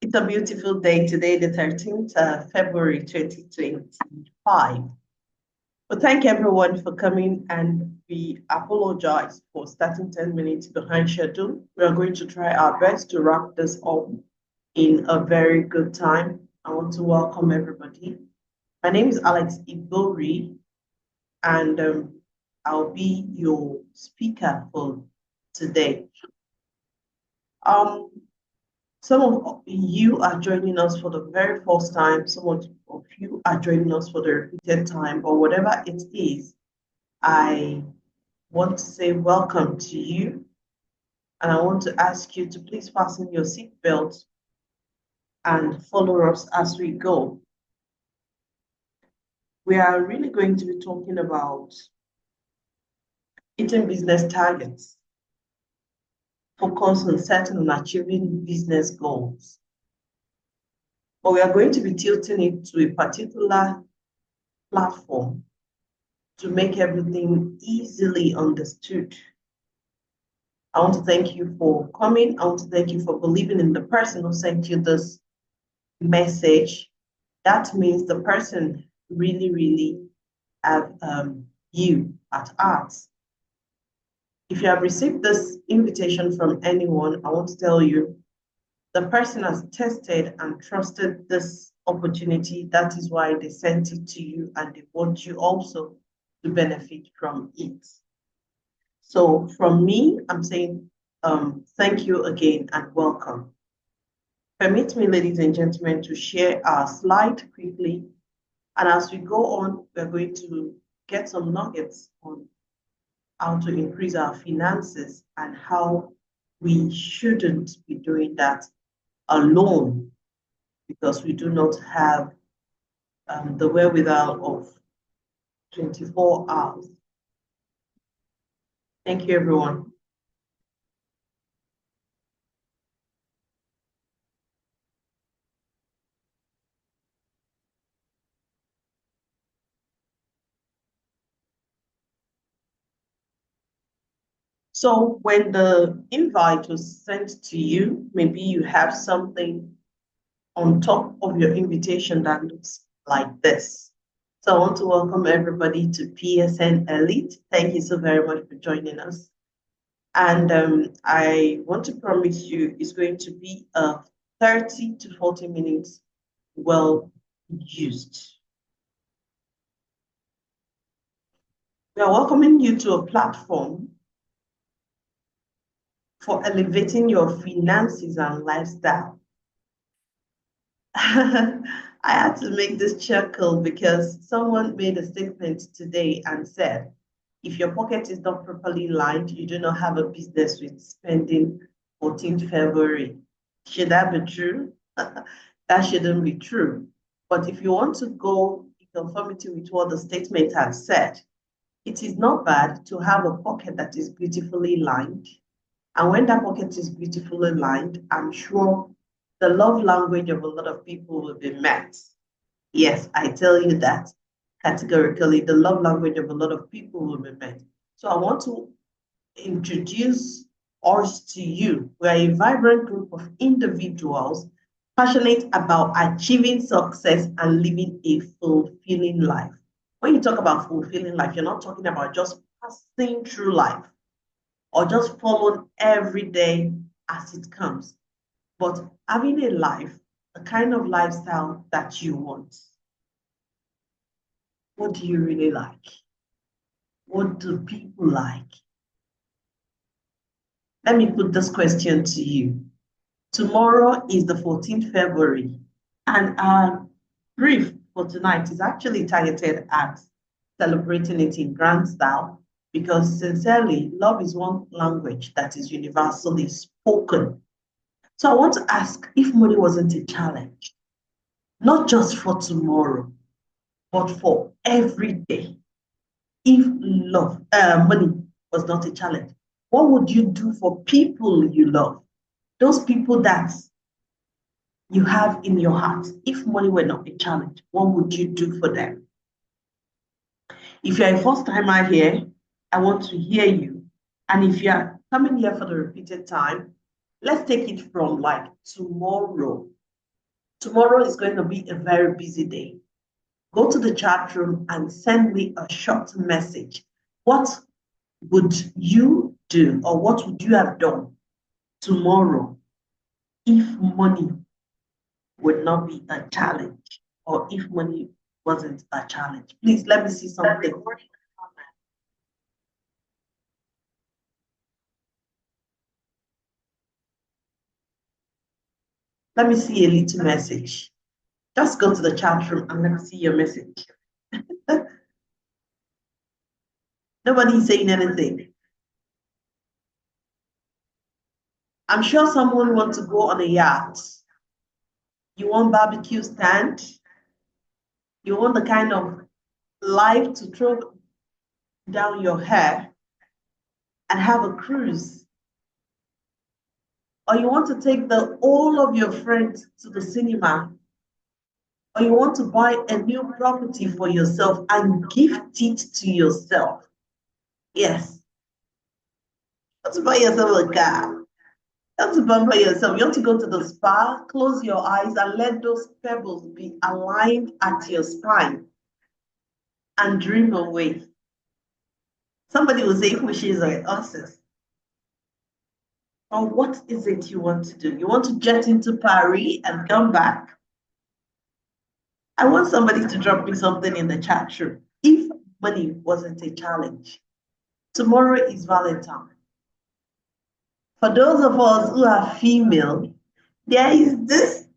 It's a beautiful day today, the 13th of February 2025. Well, thank everyone for coming, and we apologize for starting 10 minutes behind schedule. We are going to try our best to wrap this up in a very good time. I want to welcome everybody. My name is Alex Ibori, and I'll be your speaker for today. Some of you are joining us for the very first time. Some of you are joining us for the repeated time, or whatever it is. I want to say welcome to you. And I want to ask you to please fasten your seatbelt and follow us as we go. We are really going to be talking about hitting business targets, focus on setting and achieving business goals. But we are going to be tilting it to a particular platform to make everything easily understood. I want to thank you for coming. I want to thank you for believing in the person who sent you this message. That means the person really have you at heart. If you have received this invitation from anyone, I want to tell you the person has tested and trusted this opportunity. That is why they sent it to you, and they want you also to benefit from it. So from me, I'm saying thank you again and welcome. Permit me, ladies and gentlemen, to share our slide quickly. And as we go on, we're going to get some nuggets on how to increase our finances and how we shouldn't be doing that alone, because we do not have the wherewithal of 24 hours. Thank you, everyone. So when the invite was sent to you, maybe you have something on top of your invitation that looks like this. So I want to welcome everybody to PSN Elite. Thank you so very much for joining us. And I want to promise you it's going to be a 30 to 40 minutes well used. We are welcoming you to a platform for elevating your finances and lifestyle. I had to make this chuckle because someone made a statement today and said, if your pocket is not properly lined, you do not have a business with spending 14th February. Should that be true? That shouldn't be true. But if you want to go in conformity with what the statement has said, it is not bad to have a pocket that is beautifully lined. And when that pocket is beautifully lined, I'm sure the love language of a lot of people will be met. Yes, I tell you that categorically, the love language of a lot of people will be met. So I want to introduce us to you. We are a vibrant group of individuals passionate about achieving success and living a fulfilling life. When you talk about fulfilling life, you're not talking about just passing through life or just following every day as it comes, but having a life, a kind of lifestyle that you want. What do you really like? What do people like? Let me put this question to you. Tomorrow is the 14th February, and our brief for tonight is actually targeted at celebrating it in grand style, because sincerely, love is one language that is universally spoken. So I want to ask, if money wasn't a challenge, not just for tomorrow, but for every day, if money was not a challenge, what would you do for people you love? Those people that you have in your heart. If money were not a challenge, what would you do for them? If you're a first timer here, I want to hear you. And if you're coming here for the repeated time, let's take it from like tomorrow. Tomorrow is going to be a very busy day. Go to the chat room and send me a short message. What would you do, or what would you have done tomorrow if money would not be a challenge, or if money wasn't a challenge? Please let me see something. Let me see a little message. Just go to the chat room and let me see your message. Nobody's saying anything. I'm sure someone wants to go on a yacht. You want barbecue stand? You want the kind of life to throw down your hair and have a cruise? Or you want to take all of your friends to the cinema? Or you want to buy a new property for yourself and gift it to yourself? Yes. You want to buy yourself a car? You want to bumper yourself? You want to go to the spa? Close your eyes and let those pebbles be aligned at your spine and dream away. Somebody will say, wishes are answers. Or what is it you want to do? You want to jet into Paris and come back? I want somebody to drop me something in the chat room. If money wasn't a challenge, tomorrow is Valentine. For those of us who are female, there is this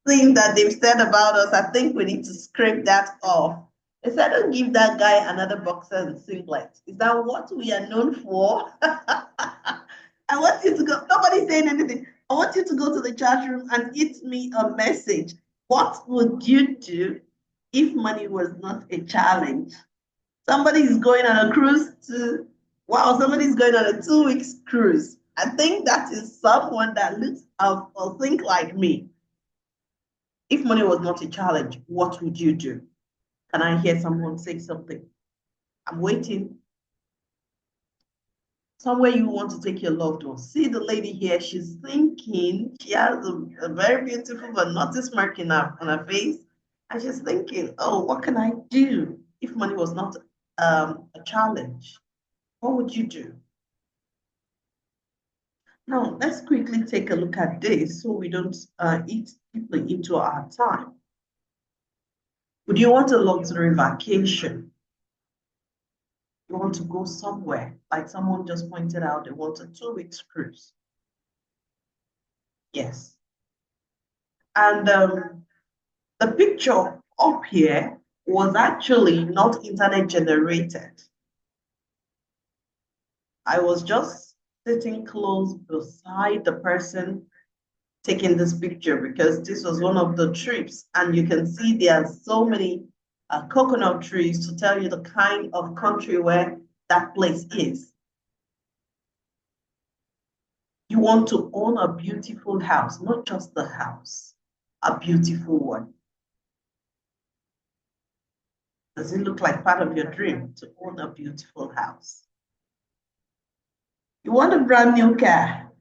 thing that they've said about us. I think we need to scrape that off. They said, don't give that guy another boxer and singlet. Is that what we are known for? I want you to go. Nobody's saying anything. I want you to go to the chat room and hit me a message. What would you do if money was not a challenge? Somebody's going on a cruise to, wow, somebody's going on a 2 week cruise. I think that is someone that looks or think like me. If money was not a challenge, what would you do? Can I hear someone say something? I'm waiting. Somewhere you want to take your loved one. See the lady here, she's thinking, she has a very beautiful but not a smirk on her face. And she's thinking, oh, what can I do if money was not a challenge? What would you do? Now, let's quickly take a look at this so we don't eat deeply into our time. Would you want a luxury vacation? You want to go somewhere, like someone just pointed out, they want a 2 week cruise. Yes. And the picture up here was actually not internet generated. I was just sitting close beside the person taking this picture because this was one of the trips, and you can see there are so many coconut trees to tell you the kind of country where that place is. You want to own a beautiful house, not just the house, a beautiful one. Does it look like part of your dream to own a beautiful house? You want a brand new car?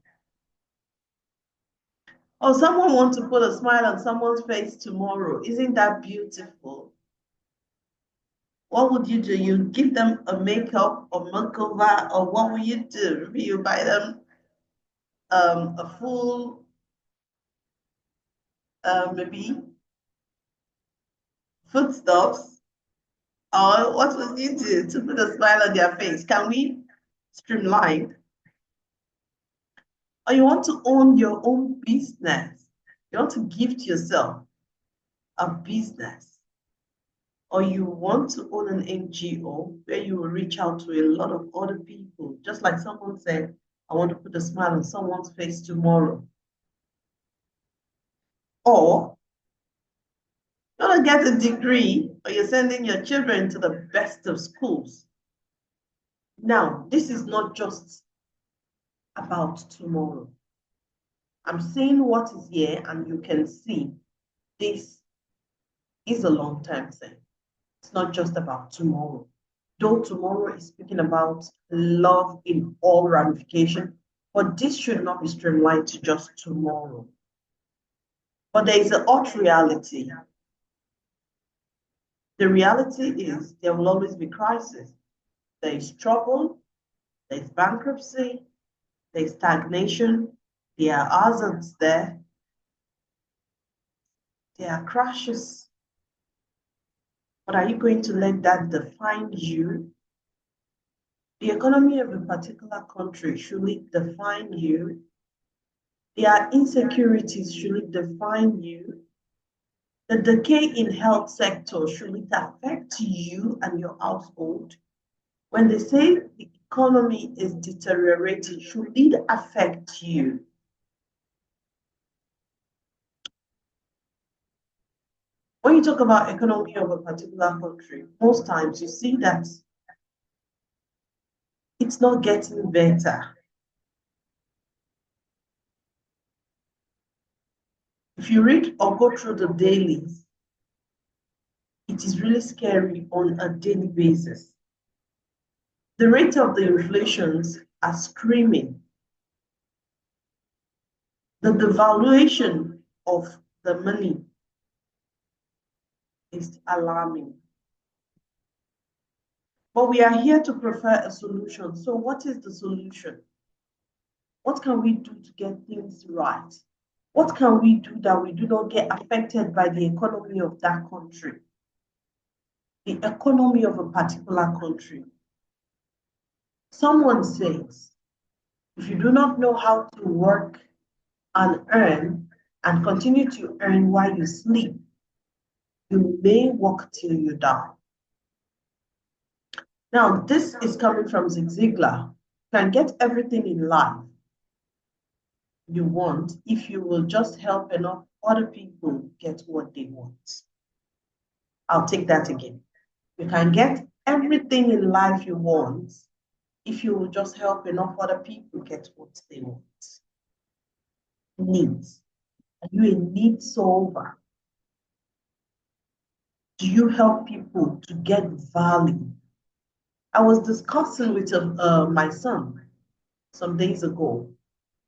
Or someone wants to put a smile on someone's face tomorrow. Isn't that beautiful? What would you do? You give them a makeup or makeover, or what will you do? Maybe you buy them a full, maybe foodstuffs, or what would you do to put a smile on their face? Can we streamline? Or you want to own your own business? You want to gift yourself a business? Or you want to own an NGO where you will reach out to a lot of other people, just like someone said, I want to put a smile on someone's face tomorrow. Or you want to get a degree, or you're sending your children to the best of schools. Now, this is not just about tomorrow. I'm saying what is here, and you can see this is a long-term thing. It's not just about tomorrow. Though tomorrow is speaking about love in all ramifications, but this should not be streamlined to just tomorrow. But there is a hot reality. The reality is there will always be crisis. There is trouble, there is bankruptcy, there is stagnation, there are hazards there are crashes. But are you going to let that define you? The economy of a particular country, should it define you? Their insecurities, should it define you? The decay in health sector, should it affect you and your household? When they say the economy is deteriorating, should it affect you? When you talk about economy of a particular country, most times you see that it's not getting better. If you read or go through the dailies, it is really scary on a daily basis. The rate of the inflations are screaming. The devaluation of the money is alarming. But we are here to provide a solution. So what is the solution? What can we do to get things right? What can we do that we do not get affected by the economy of that country? The economy of a particular country. Someone says, if you do not know how to work and earn and continue to earn while you sleep, you may work till you die. Now, this is coming from Zig Ziglar. You can get everything in life you want if you will just help enough other people get what they want. I'll take that again. You can get everything in life you want if you will just help enough other people get what they want. Needs. Are you a need solver? Do you help people to get value? I was discussing with my son some days ago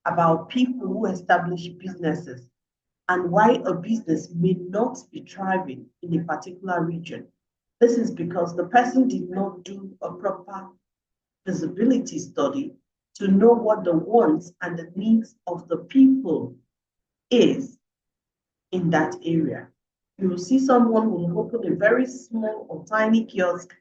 about people who establish businesses and why a business may not be thriving in a particular region. This is because the person did not do a proper feasibility study to know what the wants and the needs of the people is in that area. You will see someone who will open a very small or tiny kiosk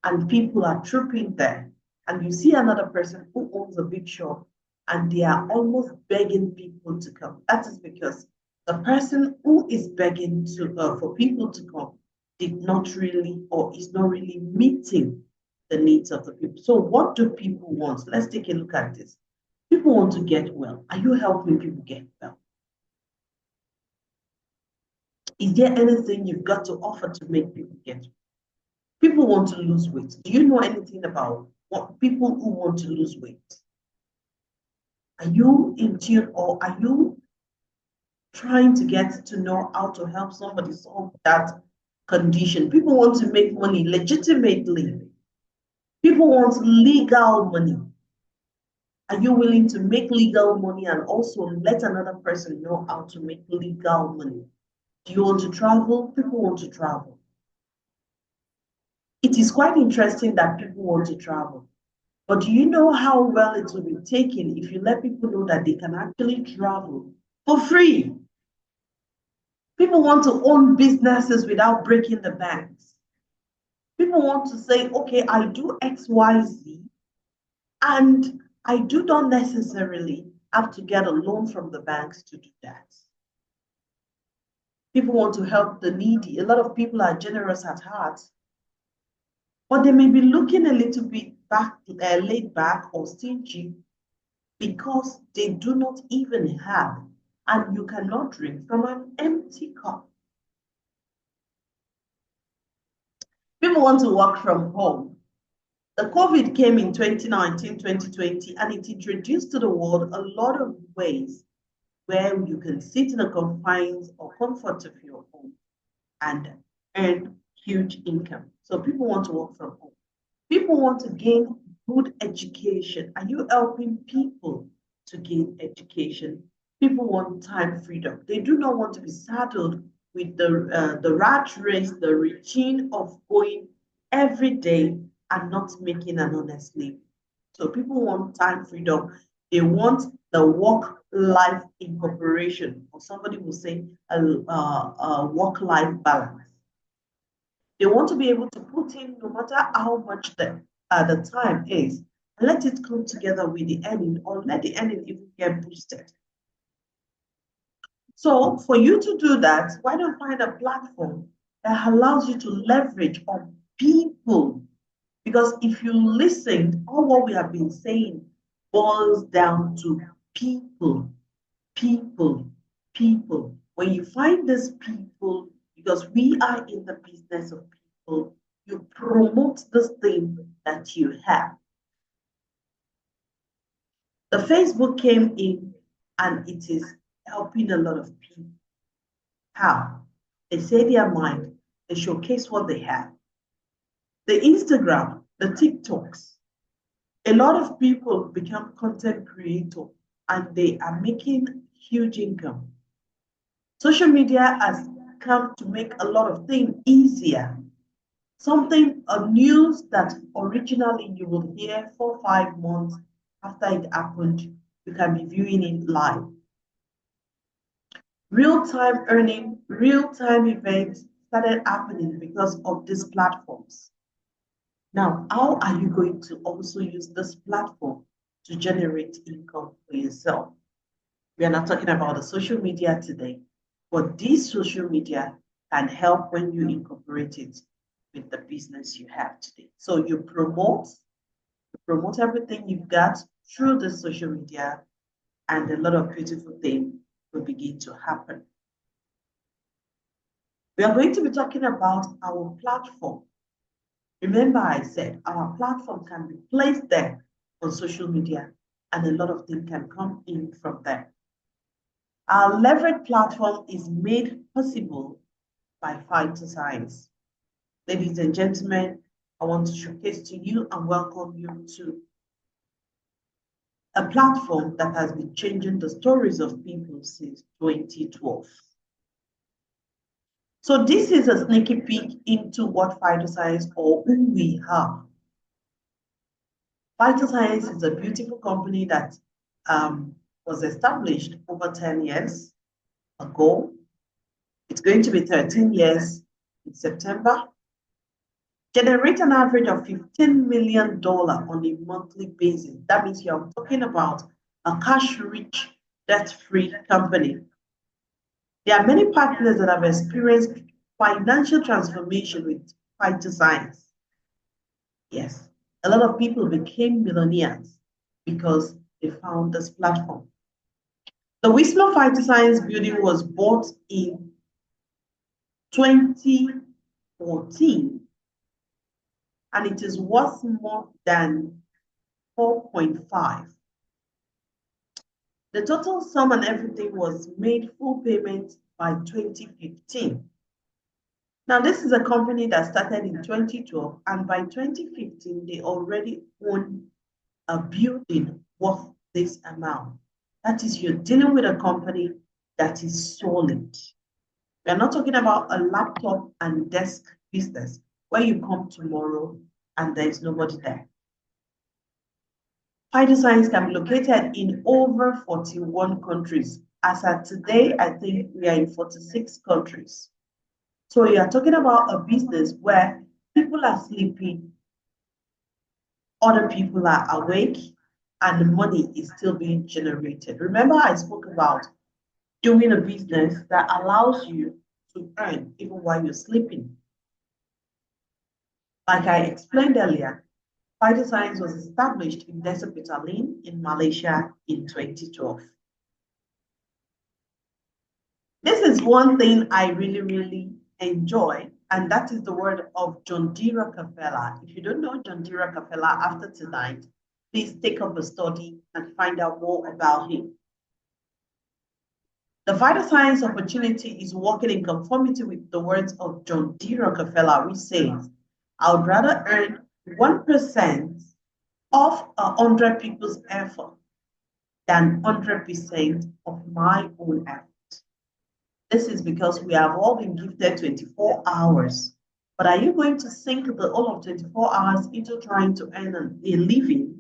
and people are trooping there. And you see another person who owns a big shop and they are almost begging people to come. That is because the person who is begging for people to come did not really or is not really meeting the needs of the people. So what do people want? Let's take a look at this. People want to get well. Are you helping people get well? Is there anything you've got to offer to make people get well? People want to lose weight. Do you know anything about what people who want to lose weight? Are you in tune or are you trying to get to know how to help somebody solve that condition? People want to make money legitimately. People want legal money. Are you willing to make legal money and also let another person know how to make legal money? Do you want to travel? People want to travel. It is quite interesting that people want to travel. But do you know how well it will be taken if you let people know that they can actually travel for free? People want to own businesses without breaking the banks. People want to say, okay, I do X, Y, Z, and I do not necessarily have to get a loan from the banks to do that. People want to help the needy. A lot of people are generous at heart, but they may be looking a little bit laid back or stingy because they do not even have, and you cannot drink from an empty cup. People want to work from home. The COVID came in 2019, 2020, and it introduced to the world a lot of ways where you can sit in the confines or comfort of your home and earn huge income. So people want to work from home. People want to gain good education. Are you helping people to gain education? People want time freedom. They do not want to be saddled with the rat race, the routine of going every day and not making an honest living. So people want time freedom. They want the work-life incorporation, or somebody will say a work-life balance. They want to be able to put in no matter how much the time is, and let it come together with the earning, or let the earning even get boosted. So for you to do that, why don't find a platform that allows you to leverage on people? Because if you listen, all what we have been saying boils down to people, people, people. When you find these people, because we are in the business of people, you promote this thing that you have. The Facebook came in and it is helping a lot of people. How? They say their mind, they showcase what they have. The Instagram, the TikToks, a lot of people become content creators and they are making huge income. Social media has come to make a lot of things easier. Something, a news that originally you would hear 4 or 5 months after it happened, you can be viewing it live. Real-time earning, real-time events started happening because of these platforms. Now, how are you going to also use this platform to generate income for yourself? We are not talking about the social media today, but this social media can help when you incorporate it with the business you have today. So you promote everything you've got through the social media, and a lot of beautiful things will begin to happen. We are going to be talking about our platform. Remember, I said our platform can be placed there on social media, and a lot of things can come in from there. Our leverage platform is made possible by Phytoscience. Ladies and gentlemen, I want to showcase to you and welcome you to a platform that has been changing the stories of people since 2012. So this is a sneaky peek into what Phytoscience or who we are. Phytoscience is a beautiful company that was established over 10 years ago. It's going to be 13 years in September. Generate an average of $15 million on a monthly basis. That means you're talking about a cash-rich, debt-free company. There are many partners that have experienced financial transformation with Phytoscience. Yes, a lot of people became millionaires because they found this platform. The Wisma Phytoscience building was bought in 2014, and it is worth more than 4.5. The total sum and everything was made full payment by 2015. Now, this is a company that started in 2012, and by 2015, they already own a building worth this amount. That is, you're dealing with a company that is solid. We're not talking about a laptop and desk business where you come tomorrow and there's nobody there. Phytoscience can be located in over 41 countries. As at today, I think we are in 46 countries. So you are talking about a business where people are sleeping, other people are awake, and the money is still being generated. Remember, I spoke about doing a business that allows you to earn even while you're sleeping. Like I explained earlier, Phytoscience was established in Desa Petaling in Malaysia in 2012. This is one thing I really enjoy, and that is the word of John D. Rockefeller. If you don't know John D. Rockefeller after tonight, please take up a study and find out more about him. The Phytoscience opportunity is working in conformity with the words of John D. Rockefeller, which says, I would rather earn 1% of 100 people's effort than 100% of my own effort. This is because we have all been gifted 24 hours. But are you going to sink the all of 24 hours into trying to earn a living?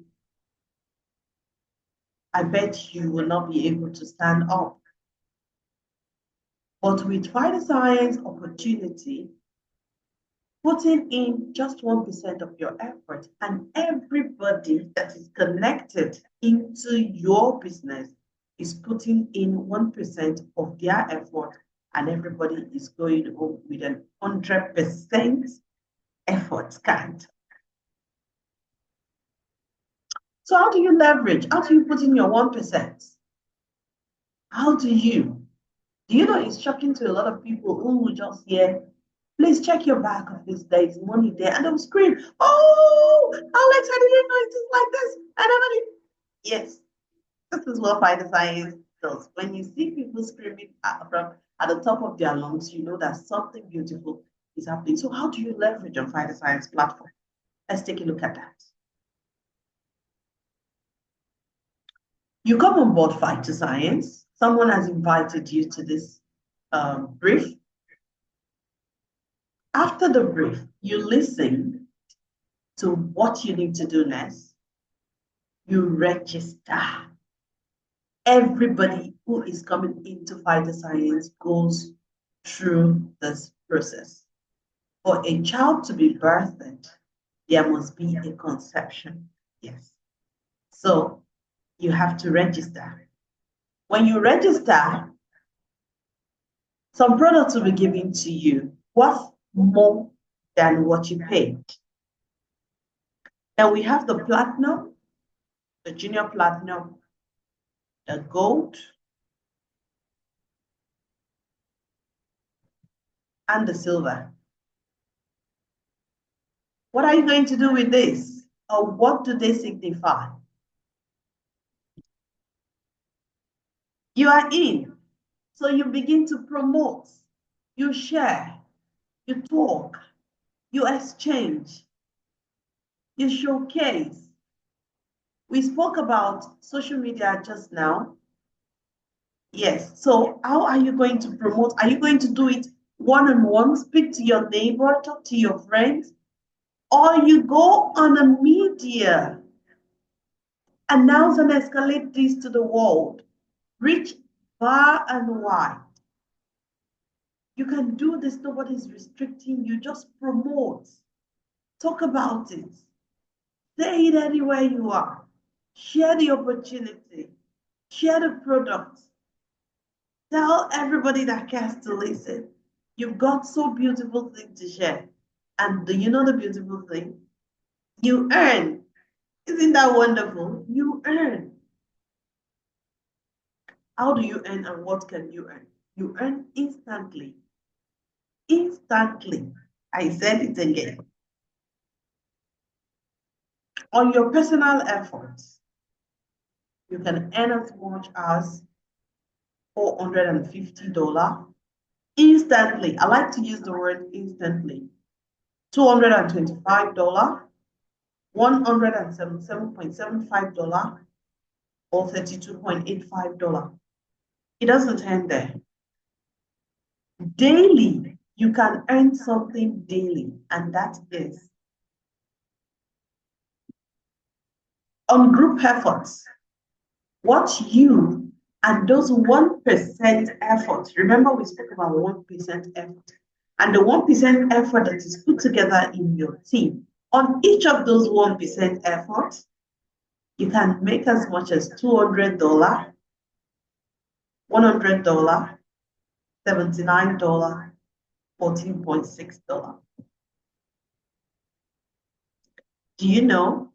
I bet you will not be able to stand up. But with Fighter Science opportunity, putting in just 1% of your effort, and everybody that is connected into your business is putting in 1% of their effort, and everybody is going home with an 100% effort count. So how do you leverage? How do you put in your 1%? How do you? Do you know it's shocking to a lot of people who will just hear, please check your back office, there is money there, and they'll scream, oh, Alex, I didn't know it is like this. Yes, this is what Fighter Science does. When you see people screaming at the top of their lungs, you know that something beautiful is happening. So how do you leverage on Fighter Science platform? Let's take a look at that. You come on board Fighter Science. Someone has invited you to this brief. After the brief, you listen to what you need to do next. You register. Everybody who is coming into Fighter Science goes through this process. For a child to be birthed, there must be a conception. Yes. So you have to register. When you register, some products will be given to you worth more than what you paid. Then we have the platinum, the junior platinum, the gold, and the silver. What are you going to do with this? Or what do they signify? You are in, so you begin to promote, you share, you talk, you exchange, you showcase. We spoke about social media just now. Yes, so how are you going to promote? Are you going to do it one-on-one, speak to your neighbor, talk to your friends? Or you go on a media, announce and escalate this to the world, reach far and wide. You can do this, nobody's restricting you, just promote, talk about it, say it anywhere you are, share the opportunity, share the product, tell everybody that cares to listen. You've got so beautiful thing to share. And do you know the beautiful thing? You earn. Isn't that wonderful? You earn. How do you earn and what can you earn? You earn instantly. Instantly. I said it again. On your personal efforts, you can earn as much as $450 instantly. I like to use the word instantly. $225, $177.75, or $32.85. It doesn't end there. Daily, you can earn something daily, and that is on group efforts. What you and those 1% effort, remember we spoke about 1% effort, and the 1% effort that is put together in your team, on each of those 1% efforts, you can make as much as $200, $100, $79, $14.6. Do you know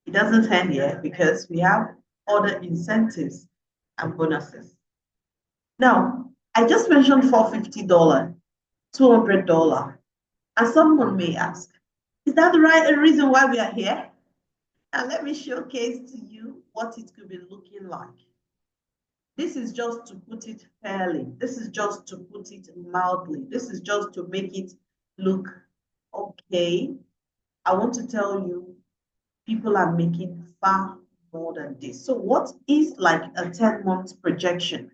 it doesn't end here because we have other incentives and bonuses? Now, I just mentioned $450, $200, and someone may ask, is that the right reason why we are here? And let me showcase to you what it could be looking like. This is just to put it fairly. This is just to put it mildly. This is just to make it look okay. I want to tell you, people are making far more than this. So what is like a 10 months projection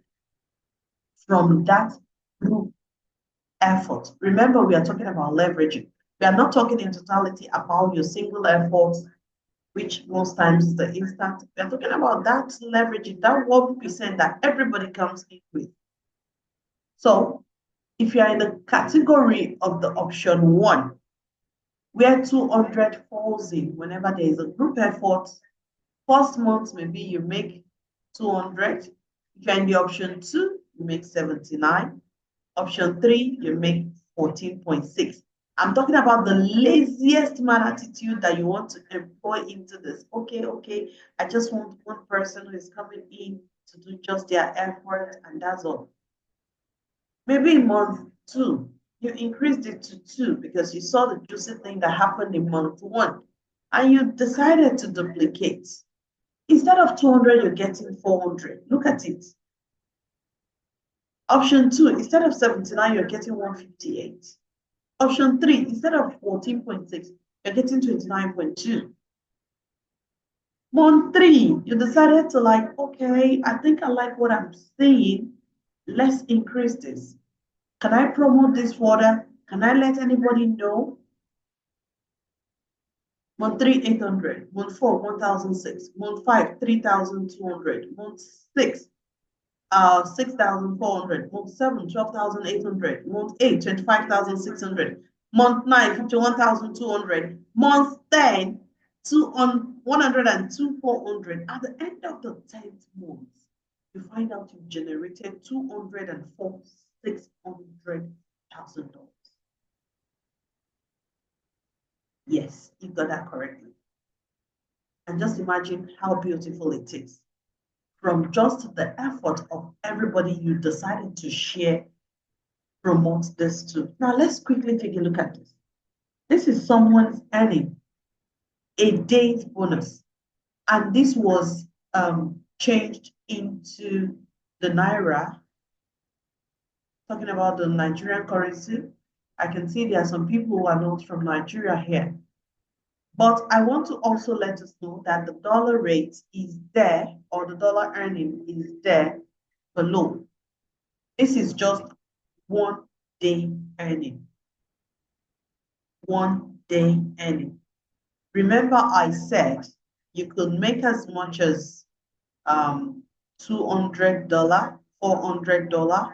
from that group effort? Remember, we are talking about leveraging. We are not talking in totality about your single efforts, which most times is the instant. We are talking about that leveraging, that 1% that everybody comes in with. So if you are in the category of the option one, where 200 falls in, whenever there is a group effort, first month, maybe you make 200. If you're in the option two, you make 79. Option three, you make 14.6. I'm talking about the laziest man attitude that you want to employ into this. Okay, I just want one person who is coming in to do just their effort, and that's all. Maybe in month two, you increased it to 2 because you saw the juicy thing that happened in month one, and you decided to duplicate. Instead of 200, you're getting 400. Look at it. Option 2, instead of 79, you're getting 158. Option 3, instead of 14.6, you're getting 29.2. Month 3, you decided to like, okay, I think I like what I'm seeing. Let's increase this. Can I promote this further? Can I let anybody know? Month 3, 800. Month 4, 1,006. Month 5, 3,200. Month 6, 6,400. Month 7, 12,800. Month 8, 25,600. Month 9, 51,200. Month 10, 102,400. At the end of the 10th month, you find out you've generated $204,600,000. Yes, you got that correctly. And just imagine how beautiful it is. From just the effort of everybody you decided to share, promote this to. Now let's quickly take a look at this. This is someone's earning a day's bonus. And this was changed into the Naira. Talking about the Nigerian currency, I can see there are some people who are not from Nigeria here. But I want to also let us know that the dollar rate is there, or the dollar earning is there below. This is just 1 day earning. 1 day earning. Remember, I said you could make as much as $200, $400,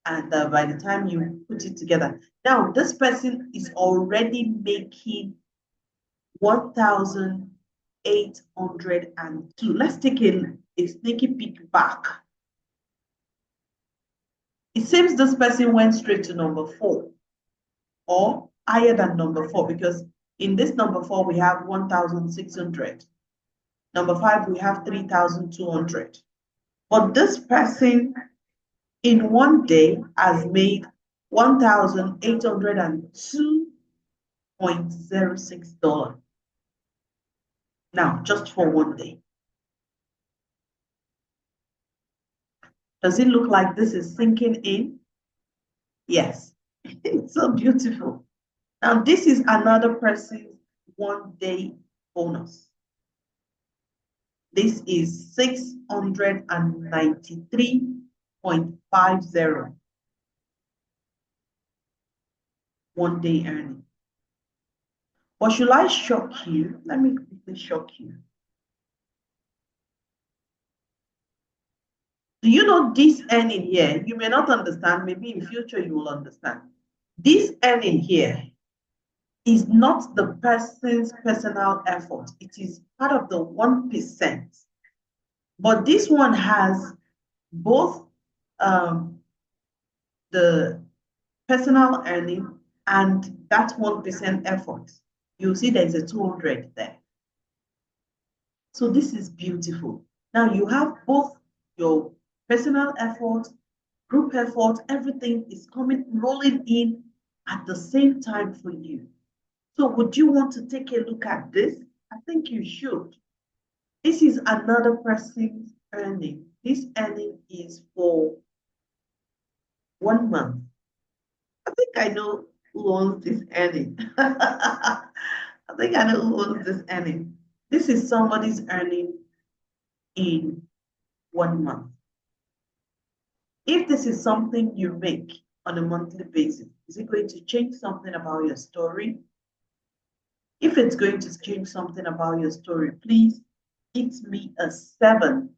and by the time you put it together. Now, this person is already making 1,802. Let's take a sneaky peek back. It seems this person went straight to number 4 or higher than number 4, because in this number 4 we have 1,600. Number 5 we have 3,200. But this person in 1 day has made $1,802.06. Now, just for 1 day. Does it look like this is sinking in? Yes, it's so beautiful. Now, this is another person's 1 day bonus. This is 693.50. 1 day earning. But should I shock you? Let me quickly shock you. Do you know this earning here? You may not understand. Maybe in future you will understand. This earning here is not the person's personal effort. It is part of the 1%. But this one has both the personal earning and that 1% effort. You'll see there's a 200 there. So this is beautiful. Now you have both your personal effort, group effort, everything is rolling in at the same time for you. So would you want to take a look at this? I think you should. This is another person's earning. This earning is for 1 month. I think I know who owns this earning. I think I know who owns this earning. This is somebody's earning in 1 month. If this is something you make on a monthly basis, is it going to change something about your story? If it's going to change something about your story, please hit me a 7.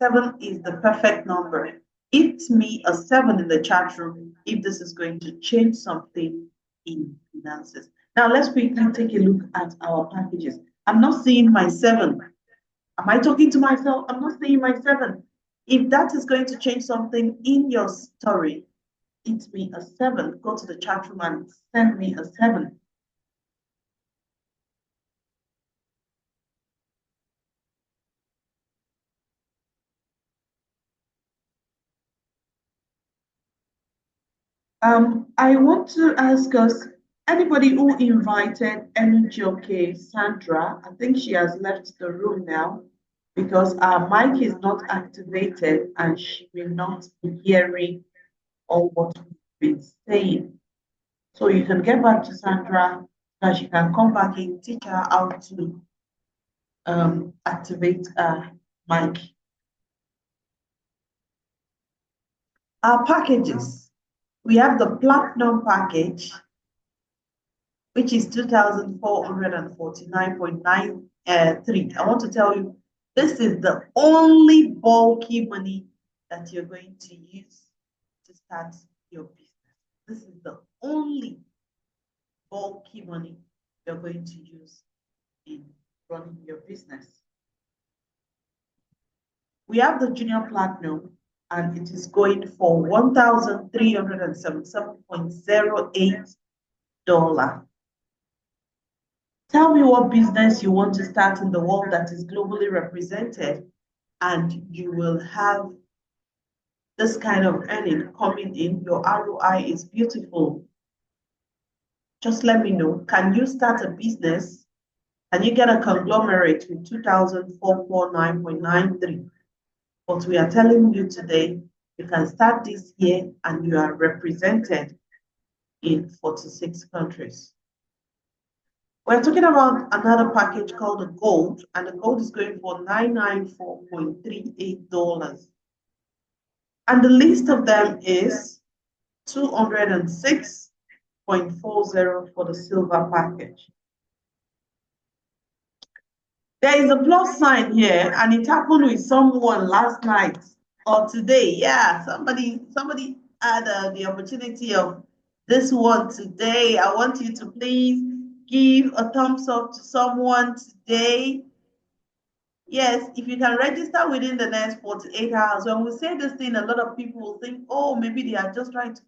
7 is the perfect number. Hit me a 7 in the chat room if this is going to change something in finances. Now, let's quickly take a look at our packages. I'm not seeing my 7. Am I talking to myself? I'm not seeing my 7. If that is going to change something in your story, hit me a 7. Go to the chat room and send me a 7. I want to ask us, anybody who invited Enujoke Sandra, I think she has left the room now because our mic is not activated and she will not be hearing all what we've been saying. So you can get back to Sandra and she can come back and teach her how to activate mic. Our packages, we have the platinum package, which is 2,449.93. I want to tell you, this is the only bulky money that you're going to use to start your business. This is the only bulky money you're going to use in running your business. We have the junior platinum, and it is going for $1,377.08. Tell me what business you want to start in the world that is globally represented, and you will have this kind of earning coming in. Your ROI is beautiful. Just let me know. Can you start a business? Can you get a conglomerate with 2,449.93? But we are telling you today, you can start this year and you are represented in 46 countries. We're talking about another package called the gold, and the gold is going for $994.38. And the least of them is 206.40 for the silver package. There is a plus sign here, and it happened with someone last night or today. Yeah, somebody had the opportunity of this one today. I want you to please give a thumbs up to someone today. Yes, if you can register within the next 48 hours. When we say this thing, a lot of people will think, oh, maybe they are just trying to.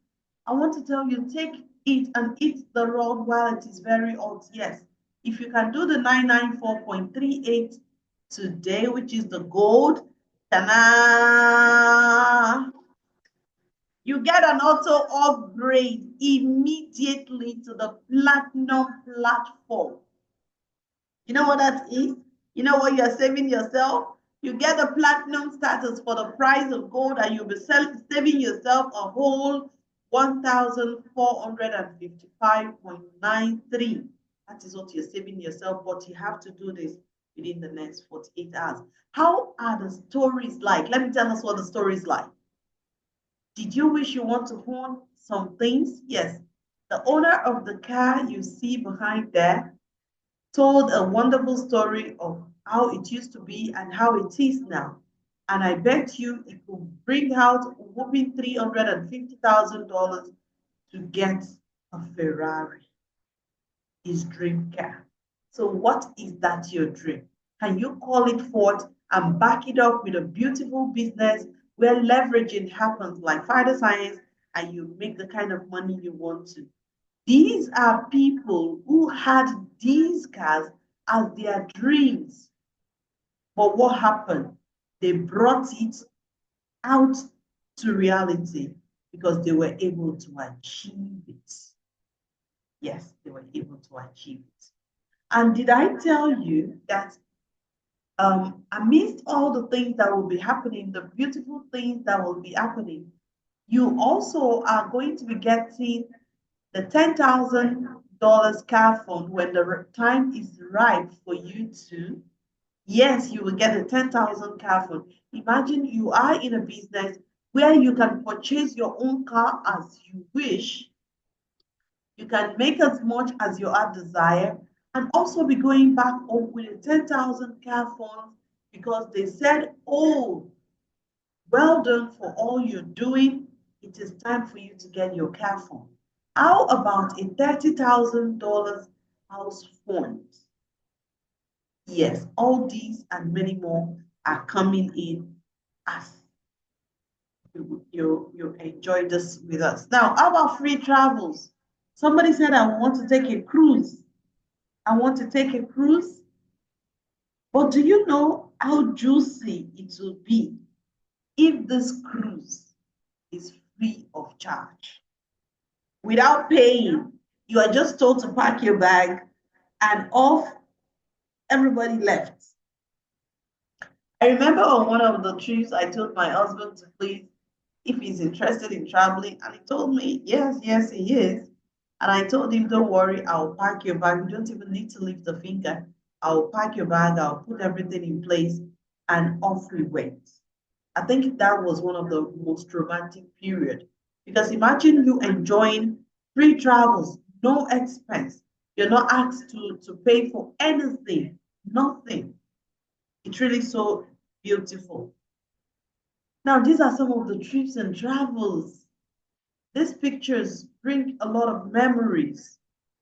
I want to tell you, take it and eat the rod while it is very hot. Yes, if you can do the 994.38 today, which is the gold, ta-da! You get an auto upgrade immediately to the platinum platform. You know what that is? You know what you're saving yourself? You get the platinum status for the price of gold, and you'll be saving yourself a whole 1,455.93. That is what you're saving yourself, but you have to do this within the next 48 hours. How are the stories like? Let me tell us what the story is like. Did you wish you want to own some things? Yes. The owner of the car you see behind there told a wonderful story of how it used to be and how it is now. And I bet you it will bring out a whopping $350,000 to get a Ferrari, his dream car. So what is that your dream? Can you call it forth and back it up with a beautiful business where leveraging happens like fighter science, and you make the kind of money you want to? These are people who had these cars as their dreams. But what happened? They brought it out to reality because they were able to achieve it. Yes, they were able to achieve it. And did I tell you that amidst all the things that will be happening, the beautiful things that will be happening, you also are going to be getting the $10,000 car fund when the time is ripe for you to Yes, you will get a 10,000 car phone. Imagine you are in a business where you can purchase your own car as you wish. You can make as much as your heart desire and also be going back home with a 10,000 car phone because they said, oh, well done for all you're doing. It is time for you to get your car phone. How about a $30,000 house phone? Yes, all these and many more are coming in as you enjoy this with us. Now, how about free travels? Somebody said, I want to take a cruise. I want to take a cruise. But do you know how juicy it will be if this cruise is free of charge? Without paying, you are just told to pack your bag and off, everybody left. I remember on one of the trips, I told my husband to please, if he's interested in traveling, and he told me, yes, yes, he is. And I told him, don't worry, I'll pack your bag. You don't even need to lift a finger. I'll pack your bag, I'll put everything in place, and off we went. I think that was one of the most romantic period because imagine you enjoying free travels, no expense. You're not asked to pay for anything, nothing. It's really so beautiful. Now, these are some of the trips and travels. These pictures bring a lot of memories.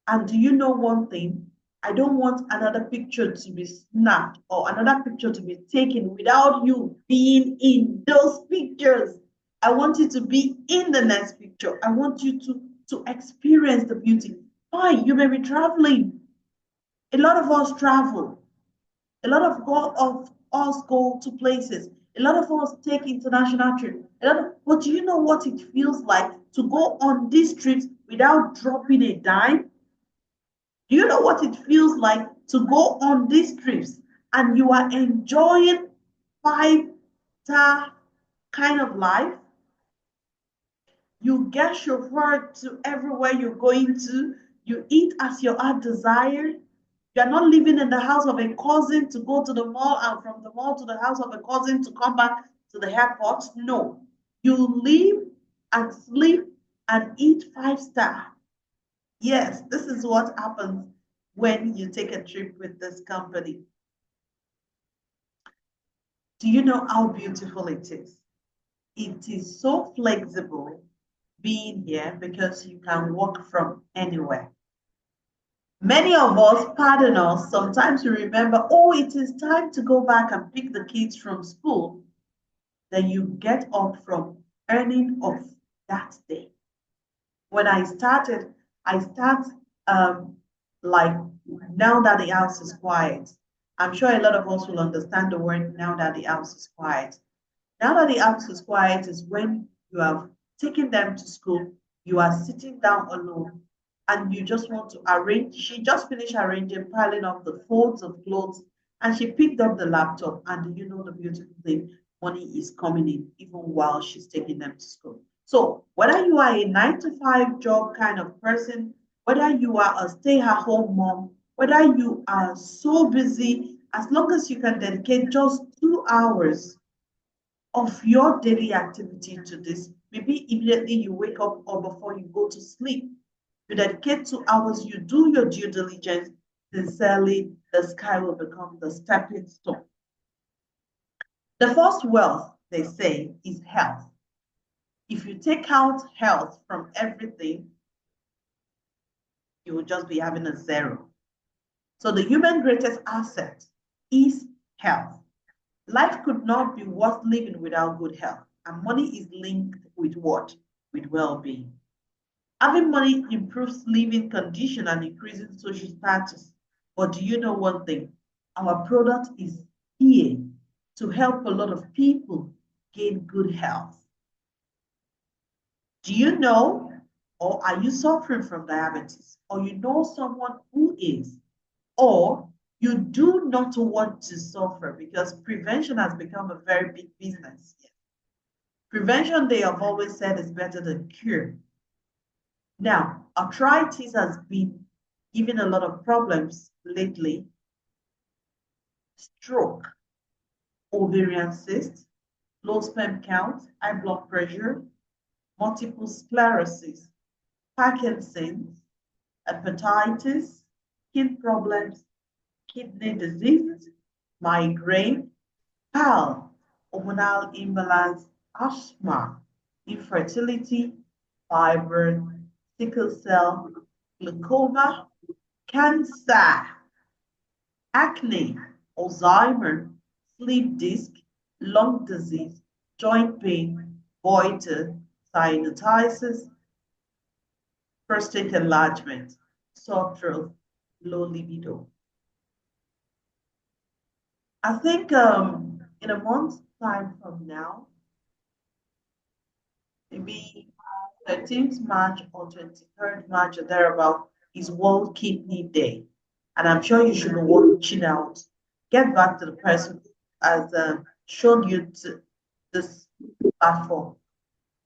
And do you know one thing? I don't want another picture to be snapped or another picture to be taken without you being in those pictures. I want you to be in the next picture. I want you to experience the beauty. Fine, you may be traveling. A lot of us travel. A lot of us go to places. A lot of us take international trips. But do you know what it feels like to go on these trips without dropping a dime? Do you know what it feels like to go on these trips and you are enjoying five-star kind of life? You get chauffeured to everywhere you're going to. You eat as your heart desires. You're not living in the house of a cousin to go to the mall and from the mall to the house of a cousin to come back to the airport. No. You live and sleep and eat five-star. Yes, this is what happens when you take a trip with this company. Do you know how beautiful it is? It is so flexible being here because you can work from anywhere. Many of us, pardon us, sometimes we remember, oh, it is time to go back and pick the kids from school. Then you get up from earning of that day. When I start like now that the house is quiet. I'm sure a lot of us will understand the word now that the house is quiet. Now that the house is quiet is when you have taken them to school, you are sitting down alone and you just want to arrange. She just finished arranging, piling up the folds of clothes, and she picked up the laptop. And you know the beautiful thing? Money is coming in even while she's taking them to school. So whether you are a 9 to 5 job kind of person, whether you are a stay-at-home mom, whether you are so busy, as long as you can dedicate just 2 hours of your daily activity to this. Maybe immediately you wake up or before you go to sleep. You dedicate 2 hours, you do your due diligence, sincerely, the sky will become the stepping stone. The first wealth, they say, is health. If you take out health from everything, you will just be having a zero. So the human greatest asset is health. Life could not be worth living without good health. And money is linked with what? With well-being. Having money improves living condition and increases social status. But do you know one thing? Our product is here to help a lot of people gain good health. Do you know, or are you suffering from diabetes? Or you know someone who is? Or you do not want to suffer because prevention has become a very big business. Prevention, they have always said, is better than cure. Now, arthritis has been giving a lot of problems lately. stroke, ovarian cyst, low sperm count, high blood pressure, multiple sclerosis, Parkinson's, hepatitis, skin problems, kidney disease, migraine, PAL, hormonal imbalance, asthma, infertility, fibroid, sickle cell, glaucoma, cancer, acne, Alzheimer, sleep disc, lung disease, joint pain, goiter, sinusitis, prostate enlargement, sore throat, low libido. I think in a month's time from now, maybe 13th March or 23rd March or thereabout is World Kidney Day. And I'm sure you should be watching out. Get back to the person who has shown you this platform.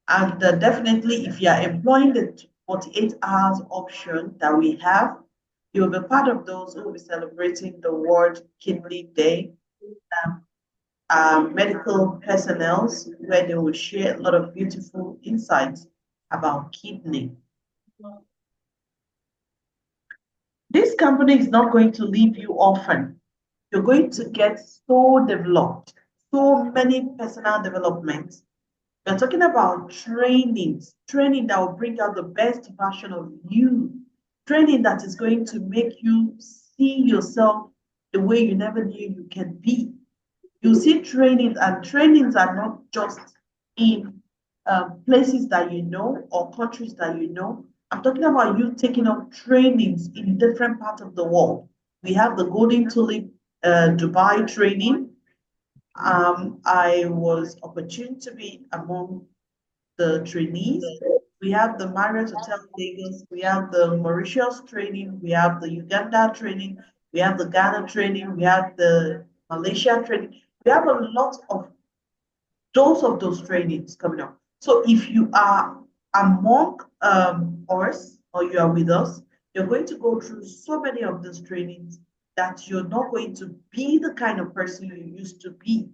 And definitely, if you are employing the 48 hours option that we have, you'll be part of those who will be celebrating the World Kidney Day. Medical personnel where they will share a lot of beautiful insights about kidney. This company is not going to leave you orphan. You're going to get so developed, so many personal developments. We're talking about training that will bring out the best version of you, training that is going to make you see yourself the way you never knew you can be. You see trainings, and trainings are not just in places that you know or countries that you know. I'm talking about you taking up trainings in different parts of the world. We have the Golden Tulip Dubai training. I was opportune to be among the trainees. We have the Marriott Hotel Lagos. We have the Mauritius training. We have the Uganda training. We have the Ghana training. We have the Malaysia training. We have a lot of those trainings coming up. So if you are among us or you are with us, you're going to go through so many of these trainings that you're not going to be the kind of person you used to be.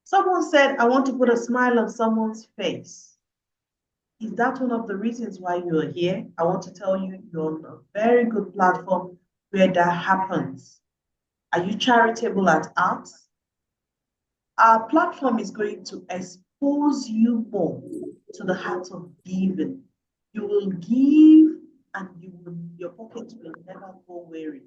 Someone said, I want to put a smile on someone's face. Is that one of the reasons why you're here? I want to tell you, you're on a very good platform where that happens. Are you charitable at heart? Our platform is going to expose you more to the heart of giving. You will give and your pockets will never go weary.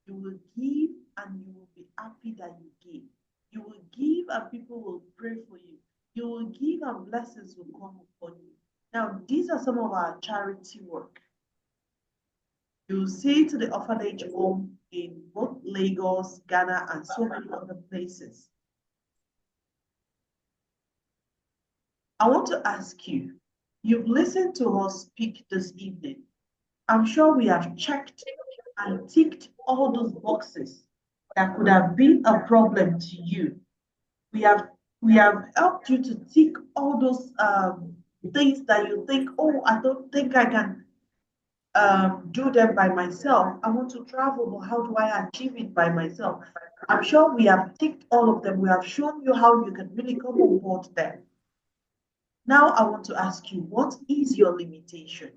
You will give and you will be happy that you give. You will give and people will pray for you. You will give and blessings will come upon you. Now, these are some of our charity work. You will see to the orphanage home in both Lagos, Ghana, and so many other places. I want to ask you, you've listened to us speak this evening. I'm sure we have checked and ticked all those boxes that could have been a problem to you. We have helped you to tick all those things that you think, oh, I don't think I can do them by myself. I want to travel, but how do I achieve it by myself? I'm sure we have ticked all of them. We have shown you how you can really come on board them. Now I want to ask you, what is your limitation?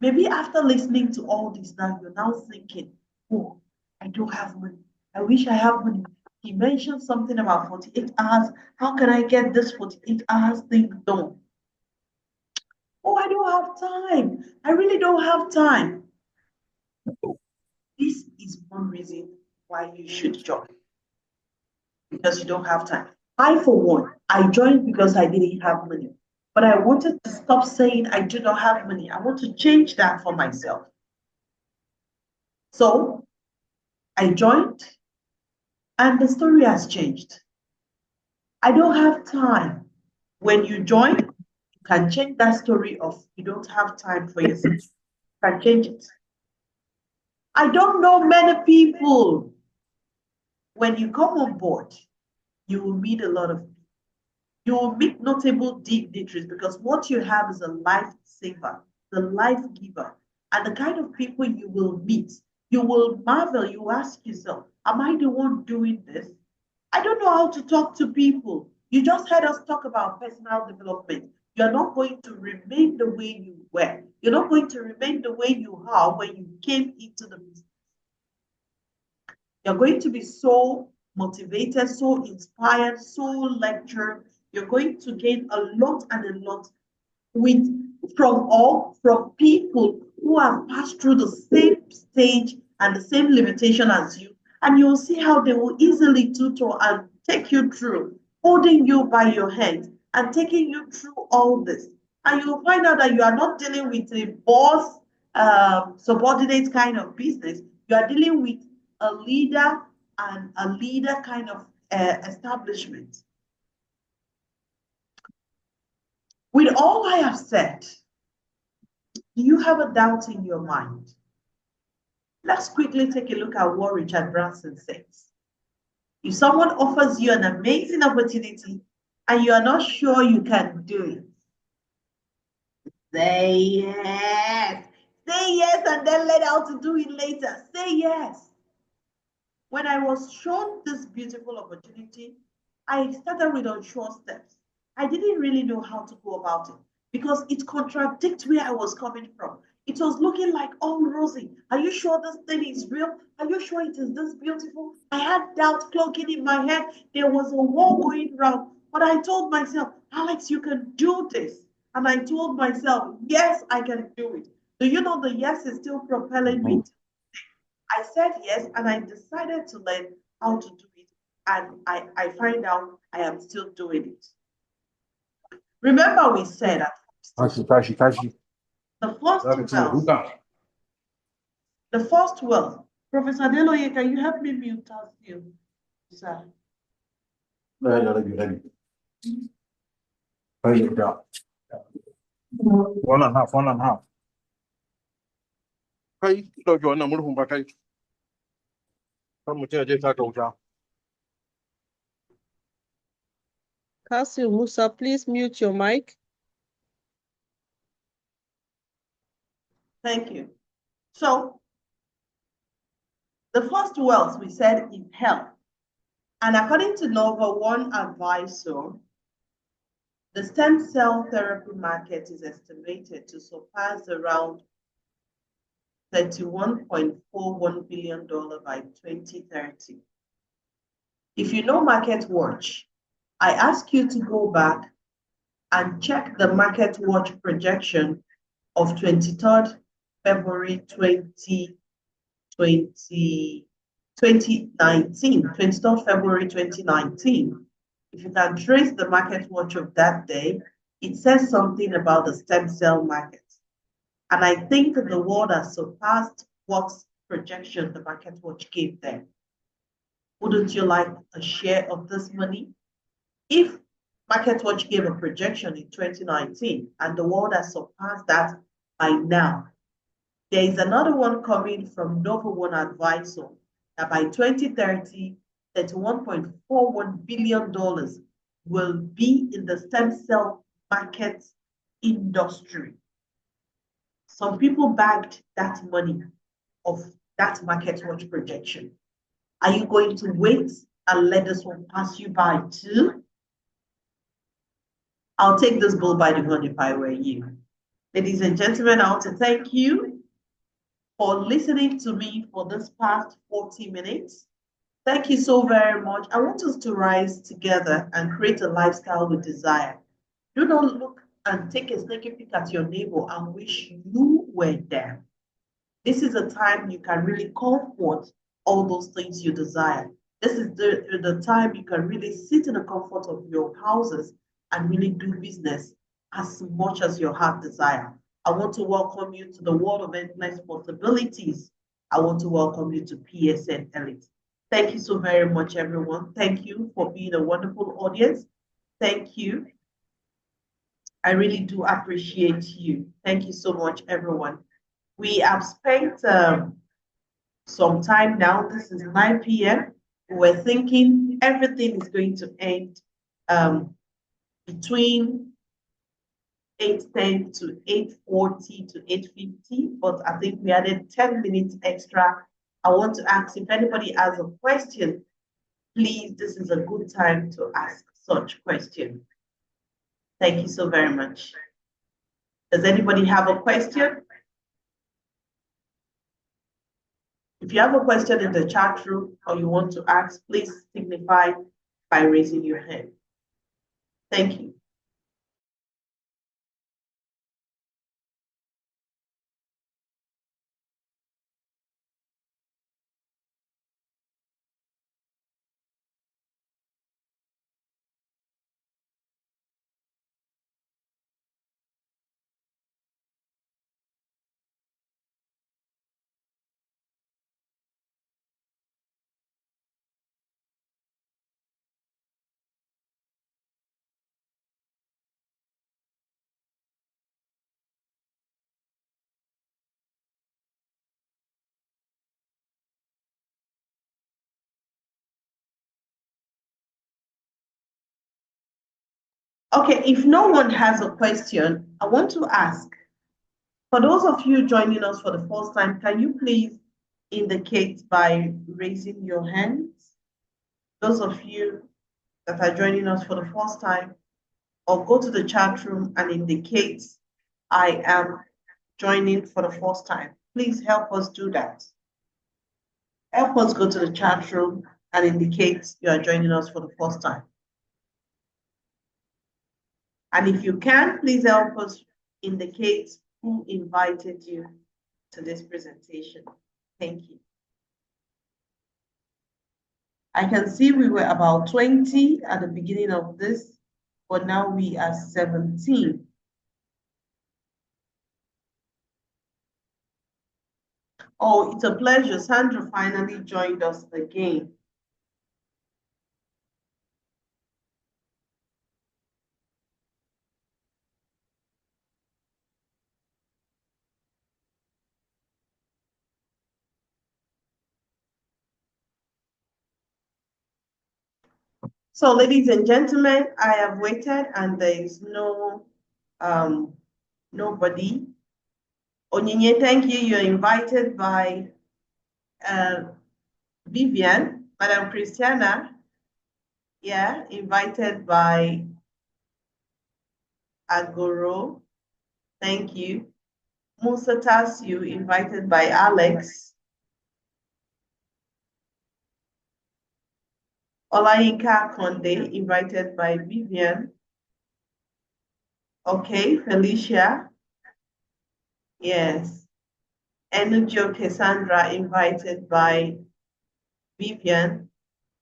Maybe after listening to all this now, you're now thinking, oh, I don't have money. I wish I have money. He mentioned something about 48 hours. How can I get this 48 hours thing done? Oh, I don't have time. I really don't have time. This is one reason why you should join. Because you don't have time. I, for one, I joined because I didn't have money. But I wanted to stop saying I do not have money. I want to change that for myself. So I joined and the story has changed. I don't have time. When you join, you can change that story of you don't have time for yourself. You can change it. I don't know many people. When you come on board, you will meet a lot of people. You will meet notable dignitaries because what you have is a lifesaver, the life giver. And the kind of people you will meet, you will marvel, you ask yourself, am I the one doing this? I don't know how to talk to people. You just heard us talk about personal development. You're not going to remain the way you were. You're not going to remain the way you are when you came into the business. You're going to be so motivated, so inspired, so lectured. You're going to gain a lot and a lot with from people who have passed through the same stage and the same limitation as you. And you'll see how they will easily tutor and take you through, holding you by your hand and taking you through all this. And you'll find out that you are not dealing with a boss, subordinate kind of business. You are dealing with a leader and a leader kind of establishment. With all I have said, do you have a doubt in your mind? Let's quickly take a look at what Richard Branson says. If someone offers you an amazing opportunity and you are not sure you can do it, say yes. Say yes and then learn how to do it later. Say yes. When I was shown this beautiful opportunity, I started with unsure steps. I didn't really know how to go about it because it contradicts where I was coming from. It was looking like, oh, Rosie, are you sure this thing is real? Are you sure it is this beautiful? I had doubt clogging in my head. There was a war going around. But I told myself, Alex, you can do this. And I told myself, yes, I can do it. Do you know the yes is still propelling me? I said yes, and I decided to learn how to do it. And I find out I am still doing it. Remember, we said at first, the first wealth. Professor Deloye, can you help me mute us, you, sir? One and a half, one and a half. Kai, ɗauke wannan murhun ba kai. Kan mutum ya je ta wuta. Kasim Musa, please mute your mic. Thank you. So, the first wealth we said is health. And according to Nova One Advisor, the stem cell therapy market is estimated to surpass around $31.41 billion by 2030. If you know Market Watch, I ask you to go back and check the Market Watch projection of 23rd February 2019, 23rd February 2019. If you can trace the Market Watch of that day, it says something about the stem cell market. And I think the world has surpassed what projection the Market Watch gave them. Wouldn't you like a share of this money? If Market Watch gave a projection in 2019 and the world has surpassed that by now, there is another one coming from Nova One Advisor that by 2030, $31.41 billion will be in the stem cell market industry. Some people bagged that money of that Market Watch projection. Are you going to wait and let this one pass you by too? I'll take this bull by the horn if I were you. Ladies and gentlemen, I want to thank you for listening to me for this past 40 minutes. Thank you so very much. I want us to rise together and create a lifestyle with desire. Do not look and take a sneaky peek at your neighbor and wish you were there. This is a time you can really call forth all those things you desire. This is the time you can really sit in the comfort of your houses and really do business as much as your heart desire. I want to welcome you to the world of endless possibilities. I want to welcome you to PSN Elite. Thank you so very much, everyone. Thank you for being a wonderful audience. Thank you. I really do appreciate you. Thank you so much, everyone. We have spent some time now. This is 9 p.m. We're thinking everything is going to end between 8:10 to 8:40 to 8:50, but I think we added 10 minutes extra. I want to ask if anybody has a question, please, this is a good time to ask such question. Thank you so very much. Does anybody have a question? If you have a question in the chat room or you want to ask, please signify by raising your hand. Thank you. Okay, if no one has a question, I want to ask, for those of you joining us for the first time, can you please indicate by raising your hands? Those of you that are joining us for the first time, or go to the chat room and indicate, I am joining for the first time. Please help us do that. Help us go to the chat room and indicate you are joining us for the first time. And if you can, please help us indicate who invited you to this presentation. Thank you. I can see we were about 20 at the beginning of this, but now we are 17. Oh, it's a pleasure. Sandra finally joined us again. So, ladies and gentlemen, I have waited and there is nobody. Onyinye, thank you. You're invited by Vivian, Madam Christiana. Yeah, invited by Agoro. Thank you. Musa Tasiu, invited by Alex. Olayinka Konde, invited by Vivian. Okay, Felicia. Yes. Enujo Cassandra, invited by Vivian.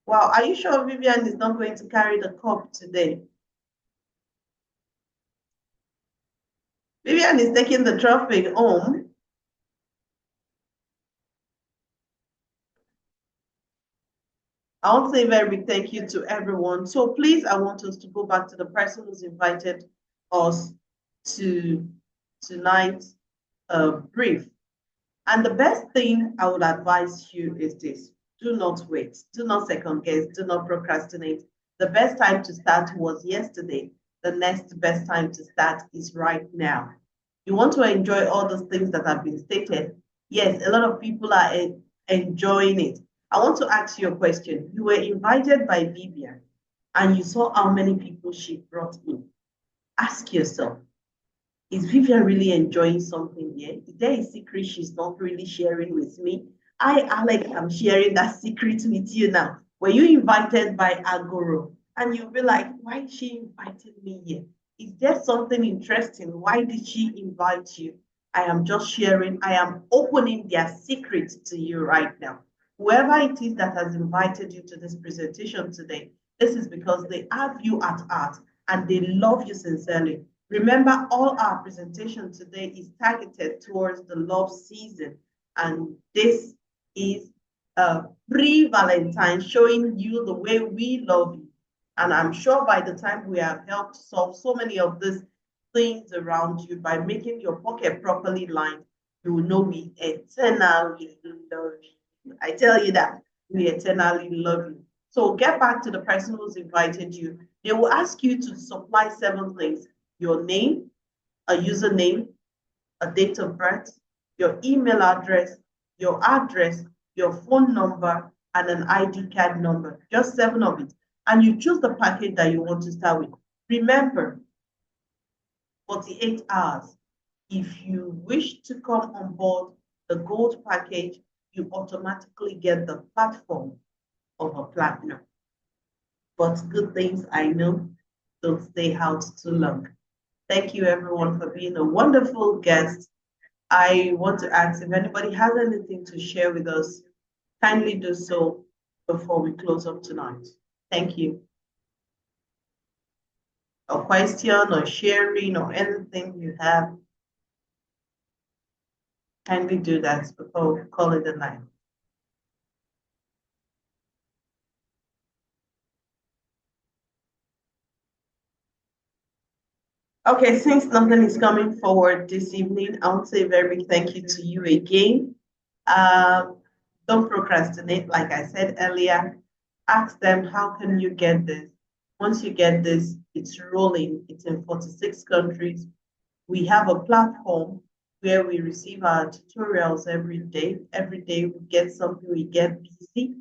Wow, are you sure Vivian is not going to carry the cup today? Vivian is taking the trophy home. I want to say a very big thank you to everyone. So please, I want us to go back to the person who's invited us to tonight's brief. And the best thing I would advise you is this: do not wait, do not second guess, do not procrastinate. The best time to start was yesterday. The next best time to start is right now. You want to enjoy all those things that have been stated. Yes, a lot of people are enjoying it. I want to ask you a question. You were invited by Vivian and you saw how many people she brought in. Ask yourself, is Vivian really enjoying something here? Is there a secret she's not really sharing with me? I, Alex, am sharing that secret with you now. Were you invited by Agoro? And you'll be like, why is she inviting me here? Is there something interesting? Why did she invite you? I am just sharing. I am opening their secret to you right now. Whoever it is that has invited you to this presentation today, this is because they have you at heart and they love you sincerely. Remember, all our presentation today is targeted towards the love season, and this is pre-Valentine, showing you the way we love you. And I'm sure by the time we have helped solve so many of these things around you by making your pocket properly lined, you will know we eternally love you. I tell you that we eternally love you. So get back to the person who's invited you. They will ask you to supply 7 things: your name, a username, a date of birth, your email address, your phone number, and an ID card number. Just 7 of it. And you choose the package that you want to start with. Remember, 48 hours. If you wish to come on board the gold package, you automatically get the platform of a platinum. But good things I know don't stay out too long. Thank you everyone for being a wonderful guest. I want to ask if anybody has anything to share with us, kindly do so before we close up tonight. Thank you. A question or sharing or anything you have, kindly do that before we call it a night. Okay, since nothing is coming forward this evening, I want to say a very big thank you to you again. Don't procrastinate, like I said earlier. Ask them, how can you get this? Once you get this, it's rolling. It's in 46 countries. We have a platform where we receive our tutorials every day. Every day we get something, we get busy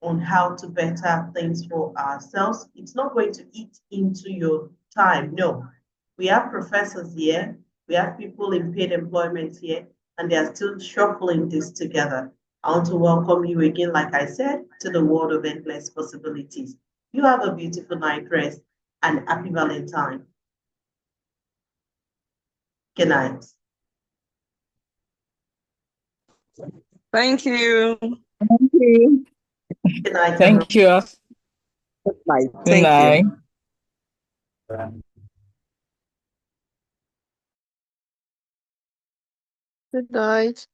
on how to better things for ourselves. It's not going to eat into your time, no. We have professors here, we have people in paid employment here, and they are still shuffling this together. I want to welcome you again, like I said, to the world of endless possibilities. You have a beautiful night rest and happy Valentine. Good night. Thank you. Thank you. Good night, everyone. Thank you. Good night. Good Thank night. you. Good night.